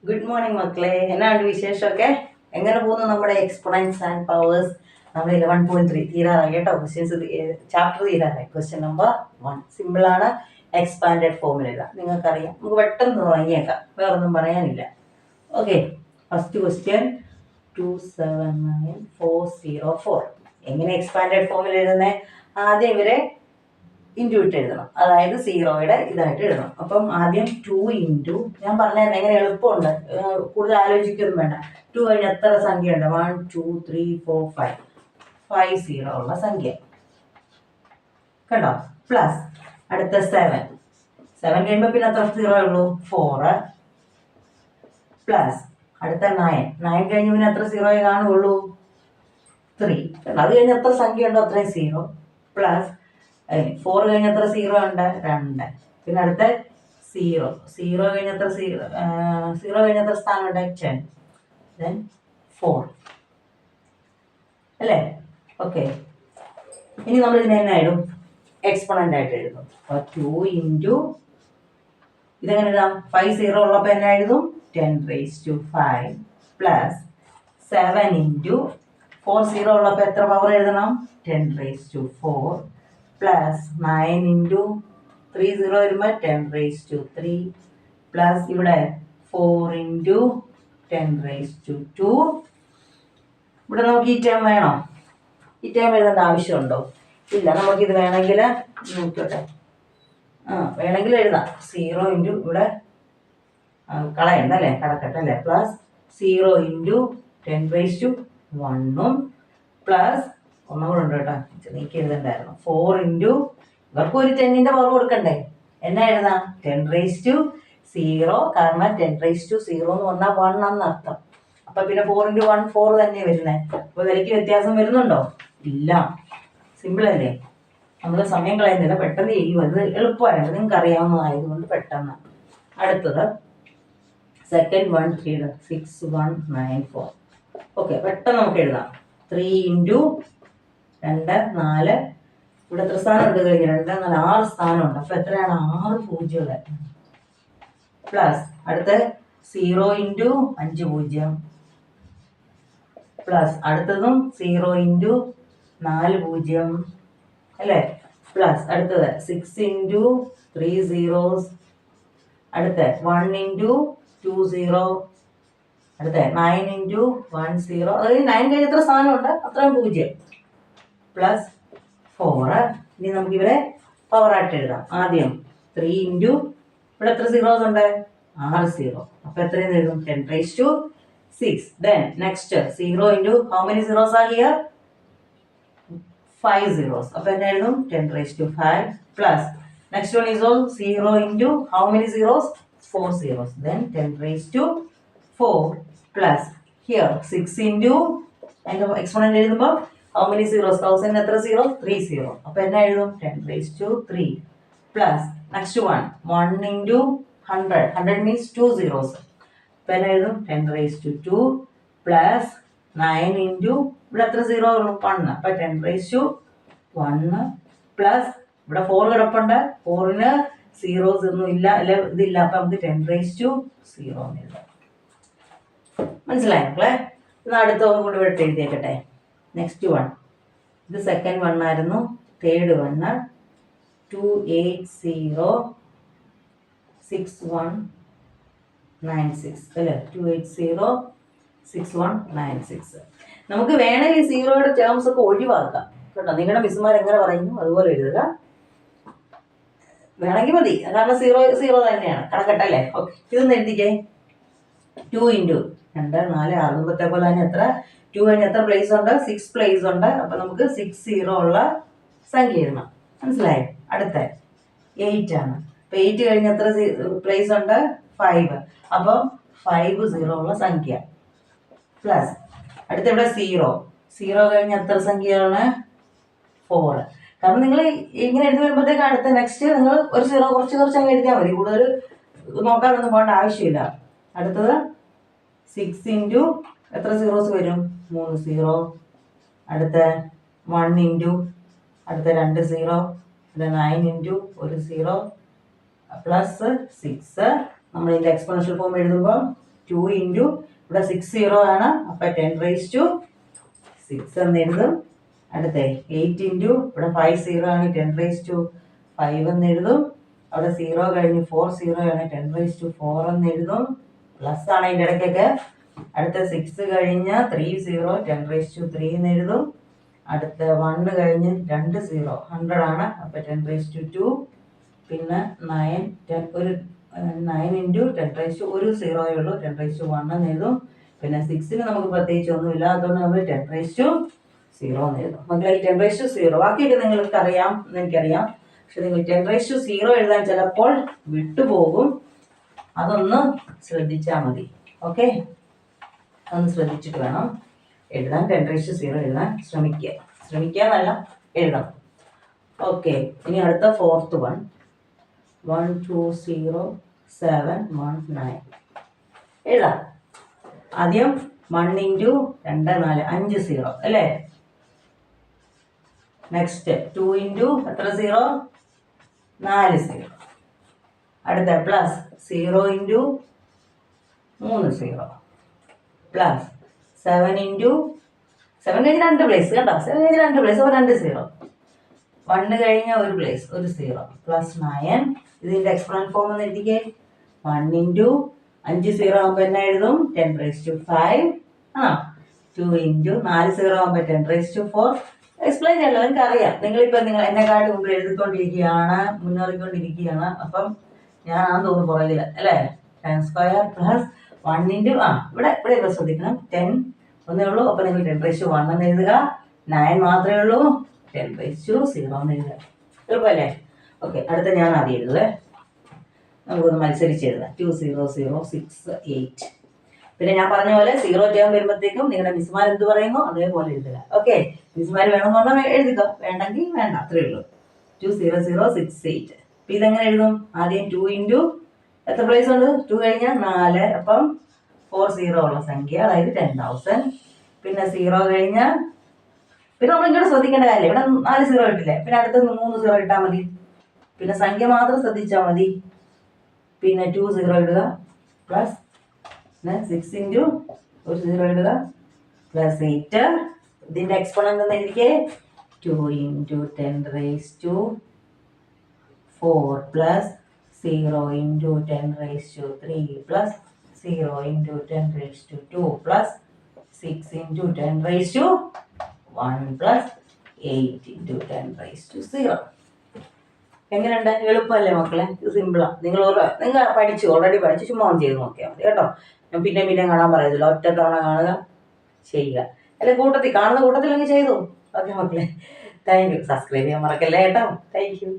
Good morning മക്കളെ, എന്നാണ് വിശേഷമൊക്കെ? എങ്ങനെ പോകുന്നു നമ്മുടെ എക്സ്പോണൻസ് ആൻഡ് പവേഴ്സ്? നമ്മൾ 11.3 തീരാറായി കേട്ടോ. ക്വസ്റ്റ്യൻസ് ചാപ്റ്റർ തീരാറായി. ക്വസ്റ്റ്യൻ നമ്പർ 1 സിമ്പിളാണ്. എക്സ്പാൻഡഡ് ഫോമിലുള്ള നിങ്ങൾക്കറിയാം. നമുക്ക് പെട്ടെന്ന് തുടങ്ങിയേക്കാം, വേറൊന്നും പറയാനില്ല. Okay, first question 279404. എങ്ങനെ എക്സ്പാൻഡഡ് ഫോമിൽ എഴുതുന്നത്? ആദ്യം ഇവരെ ഇൻറ്റു ഇട്ട് എഴുതണം, അതായത് സീറോയുടെ ഇതായിട്ട് എഴുതണം. അപ്പം ആദ്യം 2 ഇൻറ്റു, ഞാൻ പറഞ്ഞാൽ എങ്ങനെ എളുപ്പമുണ്ട്, കൂടുതൽ ആലോചിക്കൊന്നും വേണ്ട. 2 കഴിഞ്ഞ് എത്ര സംഖ്യ ഉണ്ട്? 1 2 3 4 5 സീറോ ഉള്ള സംഖ്യ കണ്ടോ. പ്ലസ് അടുത്ത 7 കഴിയുമ്പോൾ പിന്നെ എത്ര സീറോ ഉള്ളൂ? 4. പ്ലസ് അടുത്ത 9 കഴിഞ്ഞ് പിന്നെ എത്ര സീറോയെ കാണുള്ളൂ? 3. അത് കഴിഞ്ഞ് എത്ര സംഖ്യ ഉണ്ടോ അത്രയും സീറോ. പ്ലസ് 4 കഴിഞ്ഞ എത്ര സീറോ ഉണ്ട്? 2. പിന്നെ അടുത്ത 0 കഴിഞ്ഞ എത്ര സീറോ കഴിഞ്ഞ എത്ര സ്ഥാനം ഉണ്ട്? 10. ദെൻ 4 അല്ലേ? ഓക്കെ, ഇനി നമ്മൾ ഇതിനെ തന്നെ ഇടും, എക്സ്പോണന്റ് ആയിട്ട് എഴുതും. 2 ഇൻറ്റു ഇതെങ്ങനെ എഴുതാം? 5 സീറോ ഉള്ളപ്പോൾ എന്നാ എഴുതും? 10⁵5 പ്ലസ് 7 ഇൻറ്റു 4 സീറോ ഉള്ളപ്പോൾ എത്ര പവർ എഴുതണം? 10⁴ പ്ലസ് 9 ഇൻറ്റു 3 സീറോ വരുമ്പോൾ 10�3 പ്ലസ് ഇവിടെ 4 ഇൻറ്റു 10⁻². ഇവിടെ നമുക്ക് ഈ ടേം വേണോ? ഈ ടേം എഴുതേണ്ട ആവശ്യമുണ്ടോ? ഇല്ല. നമുക്കിത് വേണമെങ്കിൽ നോക്കട്ടെ, വേണമെങ്കിൽ എഴുതാം. 0 ഇൻറ്റു ഇവിടെ കളയണ്ടല്ലേ, കടക്കട്ടെ അല്ലേ. പ്ലസ് 0 ഇൻറ്റു 10⁻1 പ്ലസ് ഒന്നും കൂടെ ഉണ്ട് കേട്ടോ, നീക്കി എഴുതണ്ടായിരുന്നു. 4 ഇൻറ്റു ഇവർക്ക് ഒരു 10ന്റെ പവർ കൊടുക്കണ്ടേ, എന്നാ എഴുതാം? 10⁻0, കാരണം 10⁻0 എന്ന് പറഞ്ഞാൽ 1 എന്ന് അർത്ഥം. അപ്പൊ പിന്നെ 4 ഇൻറ്റു 1 4 തന്നെ വരുന്നേ. അപ്പൊ വിലയ്ക്ക് വ്യത്യാസം വരുന്നുണ്ടോ? ഇല്ല. സിമ്പിൾ അല്ലേ? നമ്മൾ സമയം കളയുന്നില്ല, പെട്ടെന്ന് ചെയ്യും. അത് എളുപ്പമായിട്ട് നിങ്ങൾക്ക് അറിയാവുന്നതായതുകൊണ്ട് പെട്ടെന്ന്. അടുത്തത് സെക്കൻഡ് 6194. ഓക്കെ, പെട്ടെന്ന് നമുക്ക് എഴുതാം. 3 ഇൻറ്റു 2 4, ഇവിടെ എത്ര സ്ഥാനം ഉണ്ട്? കഴിഞ്ഞ് 2 4 6 സ്ഥാനമുണ്ട്. അപ്പൊ എത്രയാണ്? 6 പൂജ്യങ്ങൾ. പ്ലസ് അടുത്ത 0 ഇൻറ്റു 5 0 പ്ലസ് അടുത്തതും 0 ഇൻറ്റു 4 0 അല്ലേ. പ്ലസ് അടുത്തത് 6 ഇൻറ്റു 3 zeros, അടുത്ത 1 ഇൻറ്റു 2 0, അടുത്ത 9 ഇൻറ്റു 1 0. അതായത് 9 കഴിഞ്ഞ എത്ര സ്ഥാനമുണ്ട്? അത്രയും 0 പ്ലസ് 4. ഇനി നമുക്ക് ഇവിടെ പവർ ആയിട്ട് എഴുതാം. ആദ്യം 3 ഇൻറ്റു ഇവിടെ എത്ര സീറോസ് ഉണ്ട്? 6 സീറോ. അപ്പൊ എത്രയും എഴുതും? 10⁻6. Then next 0 into how many zeros are here? 5 zeros. അപ്പൊ എന്നാ എഴുതും? 10⁵5 plus next one is all 0 into how many zeros? 4 zeros. Then 10⁻4 plus here 6 into അതിന്റെ എക്സ്പോണന്റ് എഴുതുമ്പോൾ ഹൗ മെനി സീറോസ്? 1000 എത്ര സീറോ? 3 സീറോ. അപ്പൊ എന്നാ എഴുതും? 10⁻3 plus next 1 into 100 means 2 zeros. അപ്പൊ എന്നാ എഴുതും? 10⁻2 പ്ലസ് 9 ഇൻറ്റു ഇവിടെ എത്ര സീറോ ഉള്ളൂ? 1. അപ്പൊ 10⁻1 പ്ലസ് ഇവിടെ 4 കിടപ്പുണ്ട്. 4ന് സീറോസ് ഒന്നും ഇല്ല, അല്ലെ ഇതില്ല. അപ്പൊ നമുക്ക് 10⁻0 എന്ന് എഴുതാം. മനസ്സിലായോ മക്കളെ? ഇത് അടുത്ത കൂടി ഇവിടെ എഴുതിയേക്കട്ടെ. നെക്സ്റ്റ് 1, ഇത് സെക്കൻഡ് 1 ആയിരുന്നു. തേർഡ് 1 2806196 അല്ലേ. 2806196. നമുക്ക് വേണമെങ്കിൽ സീറോയുടെ ടേംസ് ഒക്കെ ഒഴിവാക്കാം കേട്ടോ. നിങ്ങളുടെ മിസ്സുമാർ എങ്ങനെ പറയുന്നു അതുപോലെ എഴുതുക. വേണമെങ്കിൽ മതി, കാരണം സീറോ തന്നെയാണ്, കണക്കട്ടല്ലേ. ഓക്കെ, ഇതൊന്ന് എഴുതിക്കേ. 2 ഇൻറ്റു 2 4 6 മുമ്പത്തെ പോലെ തന്നെ എത്ര? 2 കഴിഞ്ഞ് എത്ര പ്ലേസ് ഉണ്ട്? 6 പ്ലേസ് ഉണ്ട്. അപ്പൊ നമുക്ക് 6 സീറോ ഉള്ള സംഖ്യ എഴുതണം. മനസ്സിലായോ? അടുത്ത 8 ആണ്. അപ്പൊ 8 കഴിഞ്ഞ് എത്ര പ്ലേസ് ഉണ്ട്? 5. അപ്പം 5 സീറോ ഉള്ള സംഖ്യ പ്ലസ് അടുത്ത ഇവിടെ 0 കഴിഞ്ഞ് എത്ര സംഖ്യയാണ്? 4. കാരണം നിങ്ങൾ ഇങ്ങനെ എഴുതി വരുമ്പോഴത്തേക്ക് അടുത്ത നെക്സ്റ്റ് നിങ്ങൾ ഒരു സീറോ കുറച്ച് അങ്ങ് എഴുതിയാൽ മതി, കൂടുതൽ നോക്കാനൊന്നും പോകേണ്ട ആവശ്യമില്ല. അടുത്തത് 6 ഇൻറ്റു എത്ര സീറോസ് വരും? 3 സീറോ. അടുത്ത 1 ഇൻറ്റു അടുത്ത 2 സീറോ. അടുത്ത 9 ഇൻറ്റു 1 സീറോ പ്ലസ് 6. നമ്മൾ ഇതിൻ്റെ എക്സ്പോണൻഷ്യൽ ഫോം എഴുതുമ്പോൾ 2 ഇൻറ്റു ഇവിടെ 6 സീറോ ആണ്, അപ്പം 10⁻6 എന്ന് എഴുതും. അടുത്ത 8 ഇൻറ്റു ഇവിടെ 5 സീറോ ആണ്, 10⁻5 എന്ന് എഴുതും. അവിടെ 0 കഴിഞ്ഞ് 4 സീറോ ആണ്, 10⁻4 എന്ന് എഴുതും. പ്ലസ് ആണ് അതിൻ്റെ ഇടയ്ക്കൊക്കെ. അടുത്ത 6 കഴിഞ്ഞ് 3 സീറോ, 10⁻3 എന്ന് എഴുതും. അടുത്ത 1 കഴിഞ്ഞ് 2 സീറോ 100 ആണ്, അപ്പം 10⁻2. പിന്നെ 9 ഇൻറ്റു 10⁻1 സീറോയേ ഉള്ളൂ, 10⁻1 എന്ന് എഴുതും. പിന്നെ 6ന് നമുക്ക് പ്രത്യേകിച്ച് ഒന്നുമില്ല, അതുകൊണ്ട് നമ്മൾ 10⁻0 എന്ന് എഴുതും. മക്കളെ ഈ 10⁻0 ബാക്കിയൊക്കെ നിങ്ങൾക്ക് അറിയാം എന്ന് എനിക്കറിയാം. പക്ഷെ നിങ്ങൾ 10⁻0 എഴുതാൻ ചിലപ്പോൾ വിട്ടുപോകും. അതൊന്ന് ശ്രദ്ധിച്ചാൽ മതി. ഓക്കെ, അതൊന്ന് ശ്രദ്ധിച്ചിട്ട് വേണം എഴുതാൻ. 10⁻0 എഴുതാൻ ശ്രമിക്കാന്നല്ല, എഴുതണം. ഓക്കെ, ഇനി അടുത്ത 4th വൺ 1 2 0 7 1 9 എഴുതാം. ആദ്യം 1 ഇൻറ്റു 2 4 5 സീറോ അല്ലേ. നെക്സ്റ്റ് 2 ഇൻറ്റു എത്ര സീറോ 4 സീറോ. അടുത്ത plus 0 into 3 zero plus 7 into 7 കഴിഞ്ഞ് 2 പ്ലേസ് കേട്ടോ, 7 കഴിഞ്ഞ് 2 പ്ലേസ് അപ്പോൾ 2 സീറോ. 1 കഴിഞ്ഞ 1 പ്ലേസ് 1 സീറോ പ്ലസ് 9. ഇതിൻ്റെ എക്സ്പോണൻറ്റ് ഫോം എന്ന് എഴുതിക്കേ. 1 ഇൻറ്റു 5 സീറോ ആകുമ്പോൾ എന്നാ എഴുതും 10⁵5 ആ. 2 ഇൻറ്റു 4 സീറോ ആകുമ്പോൾ 10⁴. എക്സ്പ്ലെയിൻ ചെയ്യല്ലോ, നിങ്ങൾക്ക് അറിയാം. നിങ്ങളിപ്പോൾ എന്നെക്കാട്ടി മുമ്പിൽ എഴുതിക്കൊണ്ടിരിക്കുകയാണ്, മുന്നേറിക്കൊണ്ടിരിക്കുകയാണ്. അപ്പം ഞാനാണെന്ന് തോന്നുന്നു പുറകിൽ അല്ലേ. 10² പ്ലസ് 1 ഇൻറ്റു ഇവിടെ ഇപ്പോൾ ശ്രദ്ധിക്കണം 10 ഒന്നേ ഉള്ളൂ, അപ്പോൾ നിങ്ങൾ 10⁻1 എന്ന് എഴുതുക. 9 മാത്രമേ ഉള്ളൂ, 10⁻0 എന്ന് എഴുതുക. എളുപ്പമല്ലേ. ഓക്കെ, അടുത്ത ഞാൻ ആദ്യം എഴുതുവേ. നമുക്കൊന്ന് മത്സരിച്ച് എഴുതാം. 2 0 0 6 8. പിന്നെ ഞാൻ പറഞ്ഞ പോലെ 0 ടേം വരുമ്പോഴത്തേക്കും നിങ്ങളുടെ മിസ്സുമാർ എന്ത് പറയുന്നു അതേപോലെ എഴുതുക. ഓക്കെ, മിസ്സുമാർ വേണമെന്ന് പറഞ്ഞാൽ എഴുതുക, വേണ്ടെങ്കിൽ വേണ്ട, അത്രയേ ഉള്ളൂ. 2 0 0 6 8. അപ്പം ഇതെങ്ങനെ എഴുതും? ആദ്യം 2 ഇൻറ്റു എത്ര പ്ലേസ് ഉണ്ട് 2 കഴിഞ്ഞാൽ 4, അപ്പം 4 സീറോ ഉള്ള സംഖ്യ, അതായത് 10,000. പിന്നെ 0 കഴിഞ്ഞാൽ പിന്നെ നമ്മൾ ഇങ്ങോട്ട് ശ്രദ്ധിക്കേണ്ട കാര്യമില്ല, ഇവിടെ 4 സീറോ ഇട്ടില്ലേ, പിന്നെ അടുത്ത് 3 സീറോ ഇട്ടാൽ മതി. പിന്നെ സംഖ്യ മാത്രം ശ്രദ്ധിച്ചാൽ മതി. പിന്നെ 2 സീറോ ഇടുക പ്ലസ് 6 ഇൻറ്റു 1 സീറോ ഇടുക പ്ലസ് 8. ഇതിൻ്റെ എക്സ്പോണൻ്റ് എന്ന് എഴുതിക്കേ. 2 into 10⁻4 plus 0 into 10⁻3 plus 0 into 10⁻2 plus 6 into 10⁻1 plus 8 into 10⁻0. എങ്ങനെയുണ്ട്? എളുപ്പമല്ലേ മക്കളെ? ഇത് സിമ്പിളാണ്. നിങ്ങൾ ഓൾറെഡി പഠിച്ച് ചുമ്മാ ഒന്ന് ചെയ്ത് നോക്കിയാൽ മതി കേട്ടോ. ഞാൻ പിന്നെ കാണാൻ പറയത്തില്ല, ഒറ്റ തവണ കാണുക, ചെയ്യുക. അല്ലെ കാണുന്ന കൂട്ടത്തിലെങ്കിൽ ചെയ്തു. ഓക്കെ മക്കളെ, താങ്ക് യു. സബ്സ്ക്രൈബ് ചെയ്യാൻ മറക്കല്ലേ കേട്ടോ. Thank you.